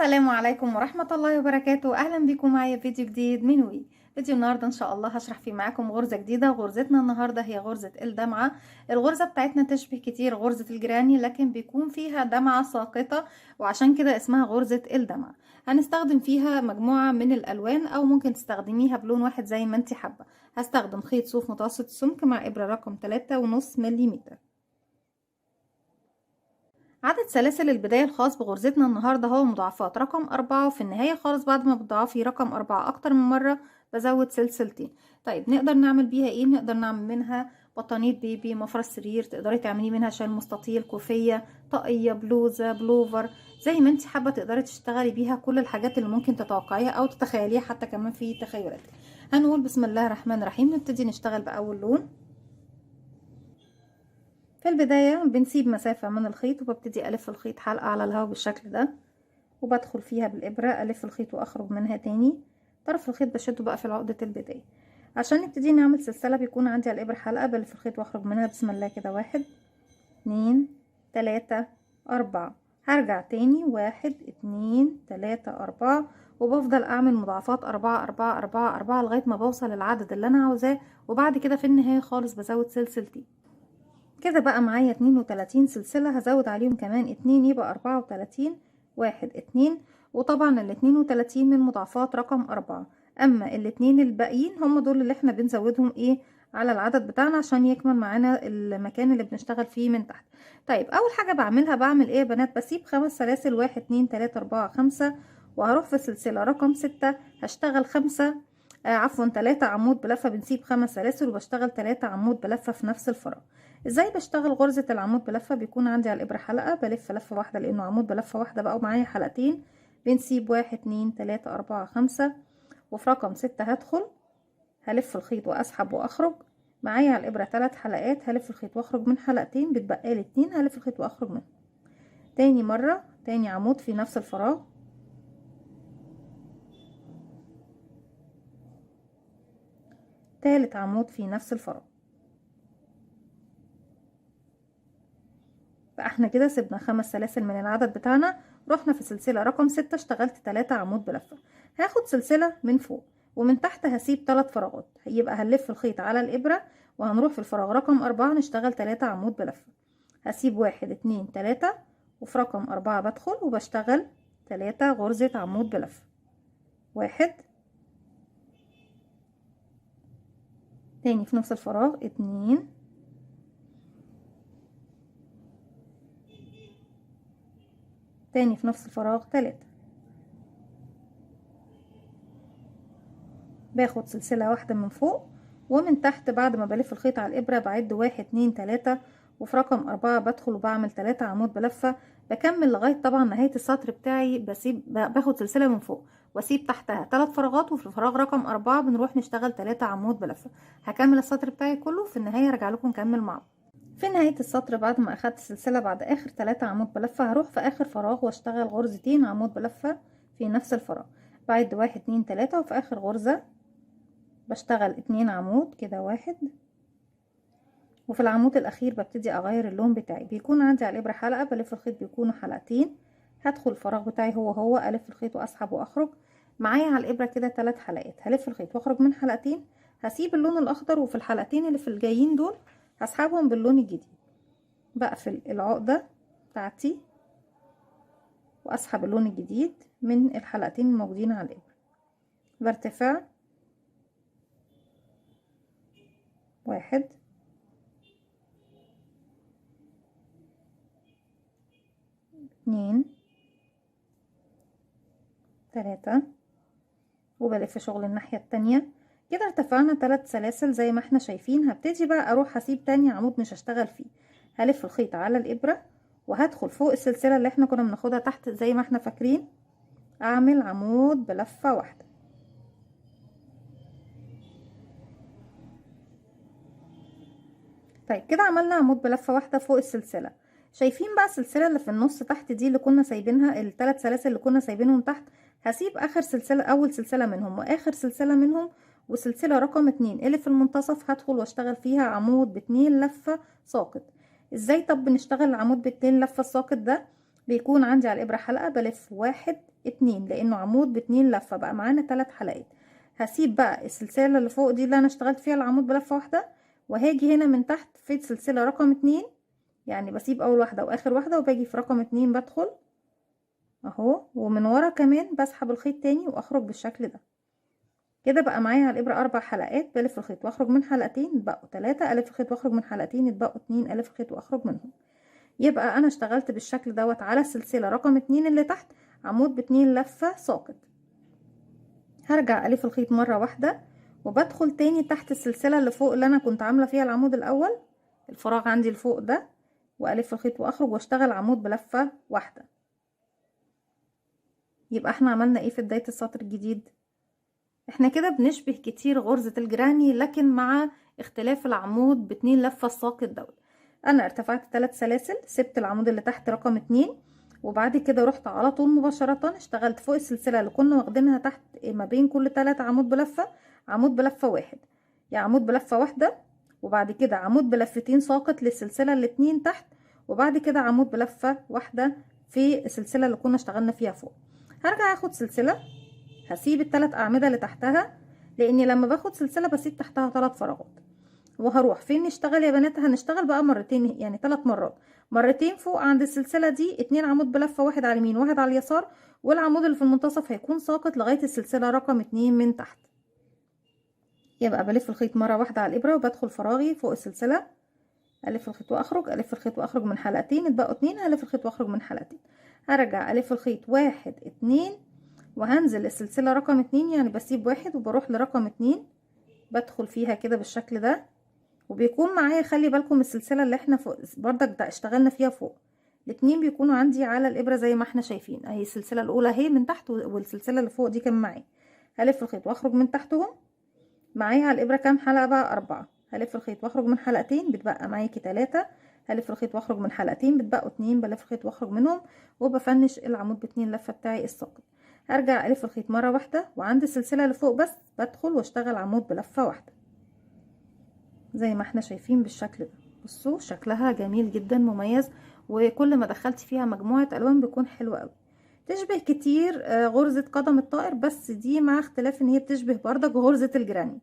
السلام عليكم ورحمة الله وبركاته. أهلا بكم معايا في فيديو جديد من وي. فيديو النهاردة إن شاء الله هشرح فيه معاكم غرزة جديدة. غرزتنا النهاردة هي غرزة الدمعة. الغرزة بتاعتنا تشبه كتير غرزة الجراني، لكن بيكون فيها دمعة ساقطة، وعشان كده اسمها غرزة الدمعة. هنستخدم فيها مجموعة من الألوان، أو ممكن تستخدميها بلون واحد زي ما انت حابة. هستخدم خيط صوف متوسط السمك مع إبرة رقم 3.5 ملم. عدد سلاسل البداية الخاص بغرزتنا النهاردة هو مضاعفات رقم 4، وفي النهاية خالص بعد ما بتضاعفي رقم 4 أكتر من مرة بزود سلسلتين. طيب نقدر نعمل بيها ايه؟ نقدر نعمل منها بطانية بيبي، مفرش سرير، تقدري تعملي منها شال مستطيل، كوفية، طاقية، بلوزة، بلوفر، زي ما انت حابة تقدري تشتغلي بيها كل الحاجات اللي ممكن تتوقعيها أو تتخيليها، حتى كمان في تخيلات. هنقول بسم الله الرحمن الرحيم، نبتدي نشتغل بأول لون. في البداية بنسيب مسافة من الخيط، وببتدي ألف الخيط حلقة على الهواء بالشكل ده، وبدخل فيها بالإبرة، ألف الخيط وأخرج منها تاني. طرف الخيط بشده بقى في عقدة البداية. عشان نبتدي نعمل سلسلة بيكون عندي على الإبرة حلقة، بلف الخيط وأخرج منها بسم الله كده. 1 2 3 4. هرجع تاني 1 2 3 4، وبفضل أعمل مضاعفات 4 4 4 4 لغاية ما بوصل العدد اللي أنا عاوزاه، وبعد كده في النهاية خالص بزود سلسلتين. كده بقى معايا 32 سلسلة، هزود عليهم كمان 2 يبقى 34. 1 2، وطبعا ال 32 من مضاعفات رقم 4. اما الاتنين الباقيين هم دول اللي احنا بنزودهم ايه على العدد بتاعنا عشان يكمل معانا المكان اللي بنشتغل فيه من تحت. طيب اول حاجة بعمل ايه يا بنات؟ بسيب 5 سلاسل، 1 2 3 4 5، وهروح في السلسلة رقم 6 هشتغل 5 عفوا 3 عمود بلفة. بنسيب 5 سلاسل وبشتغل 3 عمود بلفة في نفس الفراغ. ازاي بشتغل غرزة العمود بلفة؟ بيكون عندي على الابرة حلقة، بلف لفة واحدة لانه عمود بلفة واحدة بقى، ومعايا حلقتين. بنسيب 1 2 3 4 5، وفي رقم 6 هدخل هلف الخيط واسحب واخرج. معايا على الابرة 3 حلقات، هلف الخيط واخرج من حلقتين، بتبقى لي 2 هلف الخيط واخرج منهم. تاني مرة، تاني عمود في نفس الفراغ، تالت عمود في نفس الفراغ. فاحنا كده سيبنا 5 سلاسل من العدد بتاعنا، رحنا في سلسلة رقم 6 اشتغلت 3 عمود بلفة. هاخد سلسلة من فوق ومن تحت هسيب 3 فراغات، يبقى هنلف الخيط على الإبرة وهنروح في الفراغ رقم 4 نشتغل 3 عمود بلفة. هسيب 1 2 3، وفي رقم 4 بدخل وبشتغل 3 غرزة عمود بلفة. 1 تاني في نفس الفراغ، 2 تاني في نفس الفراغ، 3. باخد سلسلة واحدة من فوق، ومن تحت بعد ما بلف الخيط على الإبرة بعد 1 2 3، وفي رقم 4 بدخل وبعمل 3 عمود بلفة. بكمل لغاية طبعا نهاية السطر بتاعي، باخد سلسلة من فوق واسيب تحتها 3 فراغات، وفي الفراغ رقم 4 بنروح نشتغل 3 عمود بلفة. هكمل السطر بتاعي كله، في النهاية ارجع لكم نكمل مع بعض. في نهاية السطر بعد ما اخدت السلسلة بعد اخر 3 عمود بلفة، هروح في اخر فراغ واشتغل غرزتين عمود بلفة في نفس الفراغ. بعد 1 2 3، وفي اخر غرزة بشتغل 2 عمود كده 1، وفي العمود الاخير ببتدي اغير اللون بتاعي. بيكون عندي على الابره حلقه، بلف الخيط بيكونوا حلقتين. هدخل الفراغ بتاعي هو الف الخيط واسحب واخرج. معايا على الابره كده 3 حلقات، هلف الخيط واخرج من حلقتين، هسيب اللون الاخضر، وفي الحلقتين اللي في الجايين دول هسحبهم باللون الجديد. بقفل العقده بتاعتي واسحب اللون الجديد من الحلقتين الموجودين على الابره بارتفاع. 1 2 3، وبلف شغل الناحية التانية. كده ارتفعنا 3 سلاسل زي ما احنا شايفين. هبتدي بقى اروح هسيب تاني عمود مش هشتغل فيه، هلف الخيط على الابرة وهدخل فوق السلسلة اللي احنا كنا بناخدها تحت زي ما احنا فاكرين، اعمل عمود بلفة واحدة. طيب كده عملنا عمود بلفة واحدة فوق السلسلة. شايفين بقى السلسلة اللي في النص تحت دي اللي كنا سايبينها، ال3 سلاسل اللي كنا سايبينهم تحت، هسيب اخر سلسلة، اول سلسلة منهم واخر سلسلة منهم وسلسلة رقم 2 اللي في المنتصف، هدخل واشتغل فيها عمود ب2 لفة ساقط. ازاي طب بنشتغل العمود ب2 لفة الساقط ده؟ بيكون عندي على الابرة حلقة، بلف 1 2 لانه عمود باتنين لفة، بقى معانا 3 حلقات. هسيب بقى السلسلة اللي فوق دي اللي انا اشتغلت فيها العمود بلفة واحدة، وهاجي هنا من تحت في السلسلة رقم 2، يعني بسيب اول واحدة واخر واحدة وباجي في رقم 2 بدخل اهو، ومن ورا كمان بسحب الخيط تاني واخرج بالشكل ده. كده بقى معايا على الابره 4 حلقات، بلف الخيط واخرج من حلقتين بقوا 3، الف الخيط واخرج من حلقتين اتبقوا 2، الف الخيط واخرج منهم. يبقى انا اشتغلت بالشكل دوت على السلسله رقم 2 اللي تحت عمود باتنين لفه ساقط. هرجع الف الخيط مره واحده وبدخل تاني تحت السلسله اللي فوق اللي انا كنت عامله فيها العمود الاول، الفراغ عندي لفوق ده، والف الخيط واخرج واشتغل عمود بلفه واحده. يبقى احنا عملنا ايه في بدايه السطر الجديد؟ احنا كده بنشبه كتير غرزة الجراني، لكن مع اختلاف العمود باتنين لفة الساقط دوت. انا ارتفعت 3 سلاسل، سبت العمود اللي تحت رقم 2، وبعد كده رحت على طول مباشرة اشتغلت فوق السلسلة اللي كنا واخدينها تحت ما بين كل 3 عمود بلفة، عمود بلفة واحد، يعني عمود بلفة واحدة، وبعد كده عمود بلفتين ساقط للسلسلة الاتنين تحت، وبعد كده عمود بلفة واحدة في السلسلة اللي كنا اشتغلنا فيها فوق. هرجع اخد سلسلة، هسيب الثلاث اعمده اللي تحتها، لاني لما باخد سلسله بسيب تحتها 3 فراغات. وهروح فين نشتغل يا بنات؟ هنشتغل بقى مرتين، يعني 3 مرات، مرتين فوق عند السلسله دي 2 عمود بلفه، واحد على اليمين واحد على اليسار، والعمود اللي في المنتصف هيكون ساقط لغايه السلسله رقم 2 من تحت. يبقى بلف الخيط مره واحده على الابره وبدخل فراغي فوق السلسله، الف الخيط واخرج، الف الخيط واخرج من حلقتين اتبقوا 2، الف الخيط واخرج من حلقتين، هرجع الف الخيط 1 2 وهنزل السلسلة رقم 2، يعني بسيب واحد وبروح لرقم 2 بدخل فيها كده بالشكل ده. وبيكون معايا، خلي بالكم السلسلة اللي احنا فوق بردك ده اشتغلنا فيها فوق، الاتنين بيكونوا عندي على الابرة زي ما احنا شايفين اهي، السلسلة الاولى اهي من تحت والسلسلة اللي فوق دي كمان معايا. هلف الخيط واخرج من تحتهم، معايا على الابرة كام حلقة بقى؟ 4. هلف الخيط واخرج من حلقتين بتبقى معاكي 3، هلف الخيط واخرج من حلقتين بتبقوا 2، بلف الخيط واخرج منهم وبفنش العمود باتنين لفة بتاعي الساقط. هرجع الف الخيط مرة واحدة، وعند السلسلة اللي فوق بس بدخل واشتغل عمود بلفة واحدة زي ما احنا شايفين بالشكل ده. بصوا شكلها جميل جدا مميز، وكل ما دخلت فيها مجموعة الوان بيكون حلو قوي. تشبه كتير غرزة قدم الطائر، بس دي مع اختلاف ان هي بتشبه بردك غرزة الجراني.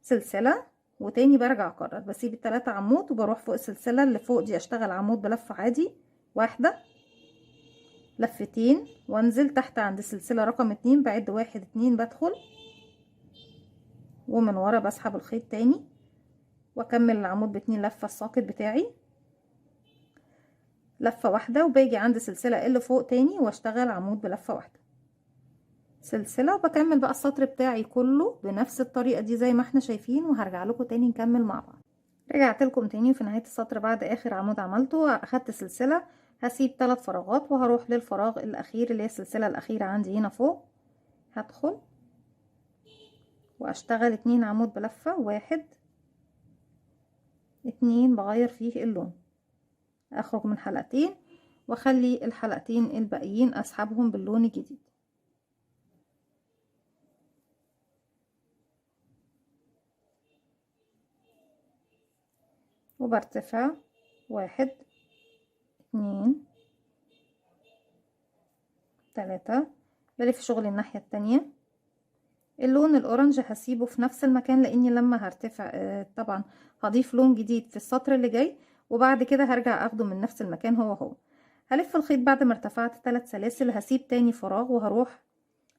سلسلة وتاني برجع اكرر، بسيب ال3 عمود وبروح فوق السلسلة اللي فوق دي اشتغل عمود بلفة عادي واحدة، لفتين وانزل تحت عند السلسلة رقم 2 بعد 1 2 بدخل، ومن ورا بسحب الخيط تاني واكمل العمود ب2 لفة الساقط بتاعي، لفة واحدة وباجي عند السلسلة اللي فوق تاني واشتغل عمود بلفة واحدة، سلسلة، وبكمل بقى السطر بتاعي كله بنفس الطريقة دي زي ما احنا شايفين. وهرجع لكم تاني نكمل مع بعض. رجعت لكم تاني في نهاية السطر بعد اخر عمود عملته، اخدت سلسلة، هسيب 3 فراغات وهروح للفراغ الاخير اللي هي السلسلة الاخيرة عندي هنا فوق، هدخل واشتغل 2 عمود بلفة، 1 2 بغير فيه اللون، اخرج من حلقتين واخلي الحلقتين الباقيين اسحبهم باللون الجديد. وبرتفع 1 2 3، بلف شغل الناحية التانية. اللون الاورنج هسيبه في نفس المكان، لاني لما هرتفع طبعا هضيف لون جديد في السطر اللي جاي، وبعد كده هرجع اخده من نفس المكان هو. هلف الخيط بعد ما ارتفعت 3 سلاسل، هسيب تاني فراغ وهروح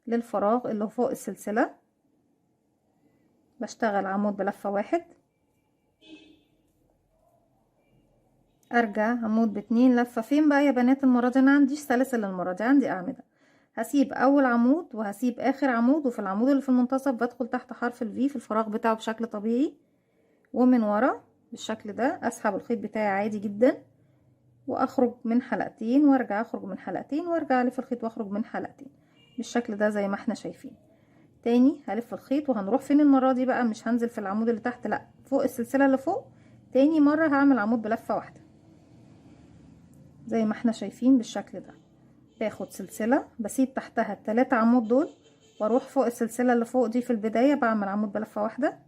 للفراغ اللي فوق السلسلة، بشتغل عمود بلفة 1، ارجع عمود ب2 لفة. فين بقى يا بنات المرة دي؟ انا عنديش سلاسل المرة دي، عندي اعمدة. هسيب اول عمود وهسيب اخر عمود، وفي العمود اللي في المنتصف بدخل تحت حرف الفي في الفراغ بتاعه بشكل طبيعي، ومن ورا بالشكل ده اسحب الخيط بتاعي عادي جدا واخرج من حلقتين وارجع اخرج من حلقتين وارجع الف الخيط واخرج من حلقتين بالشكل ده زي ما احنا شايفين. تاني هلف الخيط وهنروح فين المرة دي بقى؟ مش هنزل في العمود اللي تحت، لا، فوق السلسلة اللي فوق. تاني مرة هعمل عمود بلفة واحدة زي ما احنا شايفين بالشكل ده، باخد سلسلة بسيب تحتها ال3 عمود دول واروح فوق السلسلة اللي فوق دي، في البداية بعمل عمود بلفة واحدة،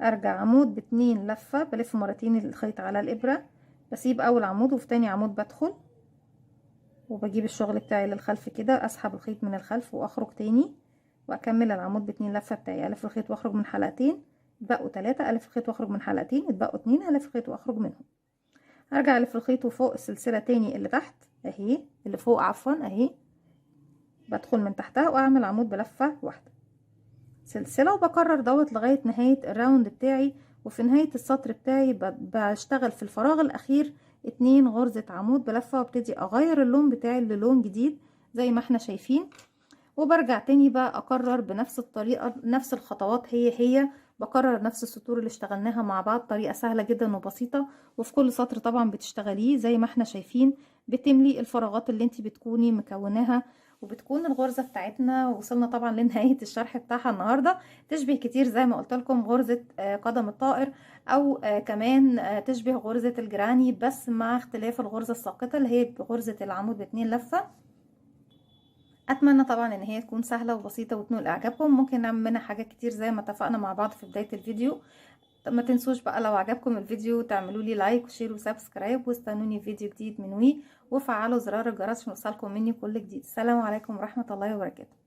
ارجع عمود ب2 لفة، بلف مرتين الخيط على الابرة، بسيب اول عمود وفي تاني عمود بدخل وبجيب الشغل بتاعي للخلف كده، اسحب الخيط من الخلف واخرج تاني واكمل العمود ب2 لفه بتاعي، الف الخيط واخرج من حلقتين، اتبقوا 3، الف الخيط واخرج من حلقتين، اتبقوا 2، الف الخيط واخرج منهم. ارجع الف الخيط وفوق السلسله تاني اللي تحت اهي، اللي فوق عفوا اهي، بدخل من تحتها واعمل عمود بلفه واحده سلسله، وبكرر دوت لغايه نهايه الراوند بتاعي. وفي نهايه السطر بتاعي بشتغل في الفراغ الاخير 2 غرزه عمود بلفه، وابتدي اغير اللون بتاعي للون جديد زي ما احنا شايفين. وبرجع تاني بقى اكرر بنفس الطريقه، نفس الخطوات هي بكرر نفس السطور اللي اشتغلناها مع بعض، طريقه سهله جدا وبسيطه. وفي كل سطر طبعا بتشتغليه زي ما احنا شايفين، بتملي الفراغات اللي انت بتكوني مكوناها. وبتكون الغرزه بتاعتنا، وصلنا طبعا لنهايه الشرح بتاعها النهارده، تشبه كتير زي ما قلت لكم غرزه قدم الطائر، او كمان تشبه غرزه الجراني، بس مع اختلاف الغرزه الساقطه اللي هي بغرزه العمود ب2 لفه. اتمنى طبعا ان هي تكون سهله وبسيطه وتنول اعجابكم. ممكن نعمل منها حاجات كتير زي ما اتفقنا مع بعض في بدايه الفيديو. ما تنسوش بقى لو عجبكم الفيديو تعملوا لي لايك وشير وسبسكرايب، واستنوني في فيديو جديد من وفعلوا زرار الجرس عشان يوصلكم مني كل جديد. السلام عليكم ورحمه الله وبركاته.